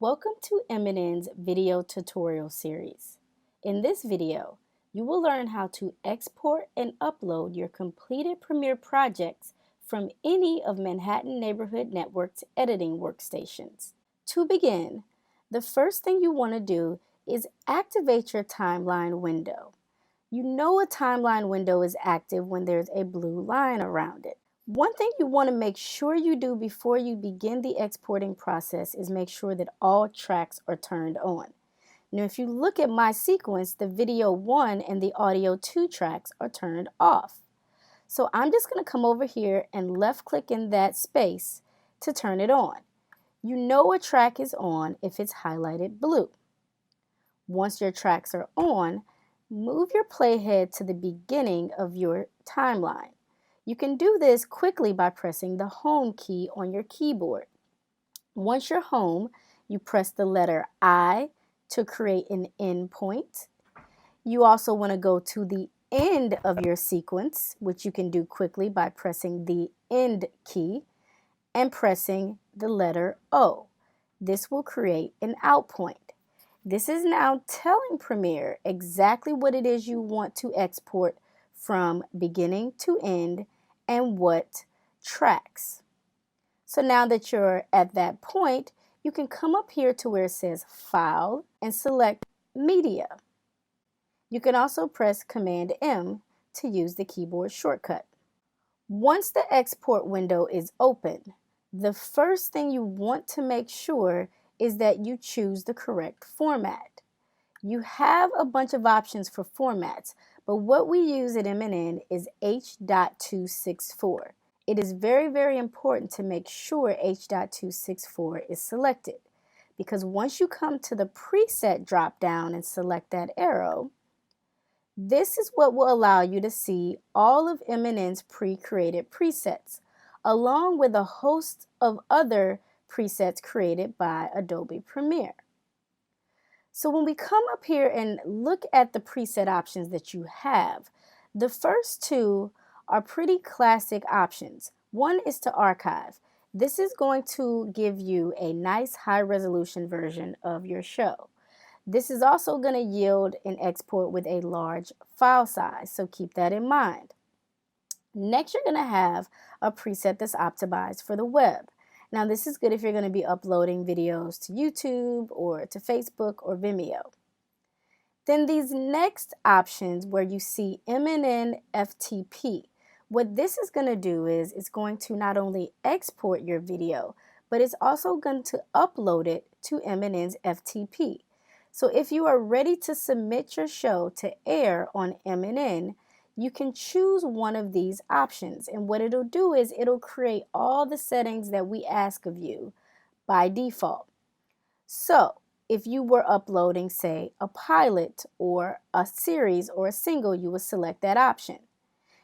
Welcome to Eminem's video tutorial series. In this video, you will learn how to export and upload your completed Premiere projects from any of Manhattan Neighborhood Network's editing workstations. To begin, the first thing you want to do is activate your timeline window. You know a timeline window is active when there's a blue line around it. One thing you want to make sure you do before you begin the exporting process is make sure that all tracks are turned on. Now, if you look at my sequence, the video 1 and the audio 2 tracks are turned off. So I'm just going to come over here and left click in that space to turn it on. You know a track is on if it's highlighted blue. Once your tracks are on, move your playhead to the beginning of your timeline. You can do this quickly by pressing the home key on your keyboard. Once you're home, you press the letter I to create an end point. You also want to go to the end of your sequence, which you can do quickly by pressing the end key and pressing the letter O. This will create an out point. This is now telling Premiere exactly what it is you want to export from beginning to end and what tracks. So now that you're at that point, you can come up here to where it says File and select Media. You can also press Command M to use the keyboard shortcut. Once the export window is open, the first thing you want to make sure is that you choose the correct format. You have a bunch of options for formats, but what we use at M&N is H.264. It is very, very important to make sure H.264 is selected, because once you come to the preset drop down and select that arrow, this is what will allow you to see all of M&N's pre-created presets, along with a host of other presets created by Adobe Premiere. So when we come up here and look at the preset options that you have, the first two are pretty classic options. One is to archive. This is going to give you a nice high-resolution version of your show. This is also going to yield an export with a large file size, so keep that in mind. Next, you're going to have a preset that's optimized for the web. Now, this is good if you're going to be uploading videos to YouTube or to Facebook or Vimeo. Then these next options where you see M&N FTP, what this is going to do is it's going to not only export your video, but it's also going to upload it to M&N's FTP. So if you are ready to submit your show to air on M&N, you can choose one of these options, and what it'll do is it'll create all the settings that we ask of you by default. So if you were uploading, say, a pilot or a series or a single, you would select that option.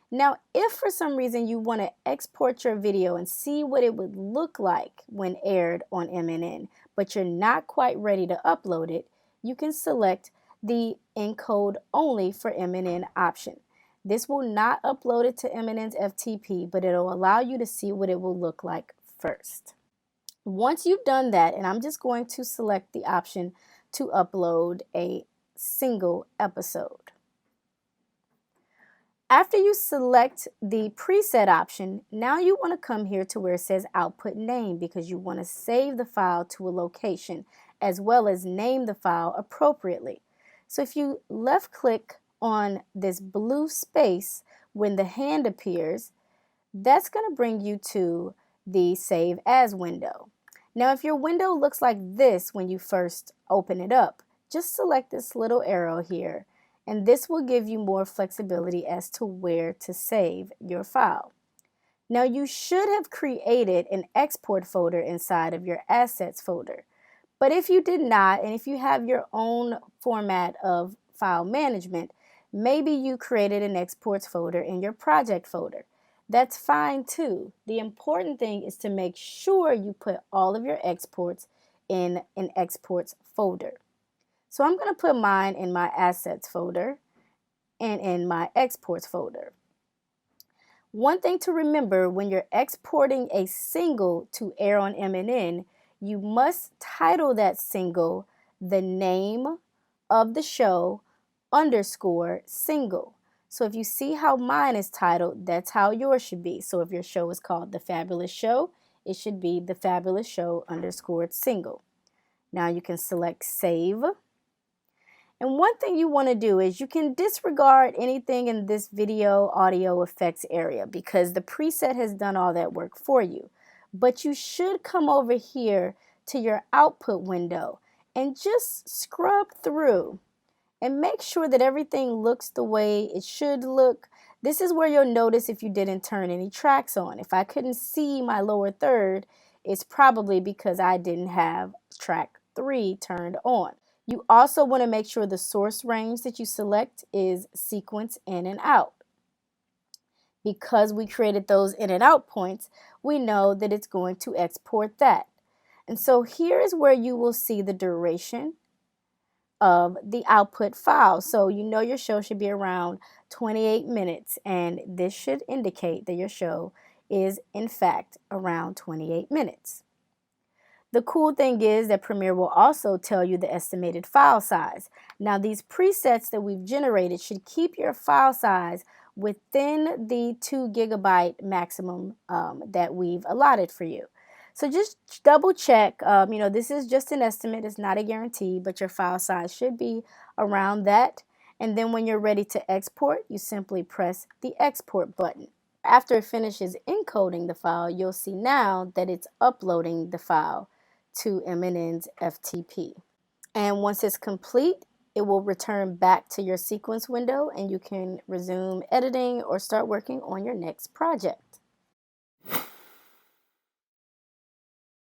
Now, if for some reason you want to export your video and see what it would look like when aired on M&N, but you're not quite ready to upload it, you can select the encode only for M&N option. This will not upload it to M&N's FTP, but it'll allow you to see what it will look like first. Once you've done that, and I'm just going to select the option to upload a single episode. After you select the preset option, now you want to come here to where it says output name, because you want to save the file to a location as well as name the file appropriately. So if you left click on this blue space when the hand appears, that's going to bring you to the Save As window. Now, if your window looks like this when you first open it up, just select this little arrow here, and this will give you more flexibility as to where to save your file. Now, you should have created an export folder inside of your Assets folder, but if you did not, and if you have your own format of file management, maybe you created an exports folder in your project folder. That's fine too. The important thing is to make sure you put all of your exports in an exports folder. So I'm going to put mine in my assets folder and in my exports folder. One thing to remember when you're exporting a single to air on M&N, you must title that single the name of the show underscore single. So if you see how mine is titled, that's how yours should be. So if your show is called The Fabulous Show, it should be The Fabulous Show underscore single. Now you can select save. And one thing you want to do is you can disregard anything in this video audio effects area because the preset has done all that work for you. But you should come over here to your output window and just scrub through and make sure that everything looks the way it should look. This is where you'll notice if you didn't turn any tracks on. If I couldn't see my lower third, it's probably because I didn't have track 3 turned on. You also want to make sure the source range that you select is sequence in and out. Because we created those in and out points, we know that it's going to export that. And so here is where you will see the duration of the output file. So you know your show should be around 28 minutes, and this should indicate that your show is in fact around 28 minutes. The cool thing is that Premiere will also tell you the estimated file size. Now these presets that we've generated should keep your file size within the 2 gigabyte maximum that we've allotted for you. So just double check, this is just an estimate, it's not a guarantee, but your file size should be around that. And then when you're ready to export, you simply press the export button. After it finishes encoding the file, you'll see now that it's uploading the file to MNN's FTP. And once it's complete, it will return back to your sequence window and you can resume editing or start working on your next project.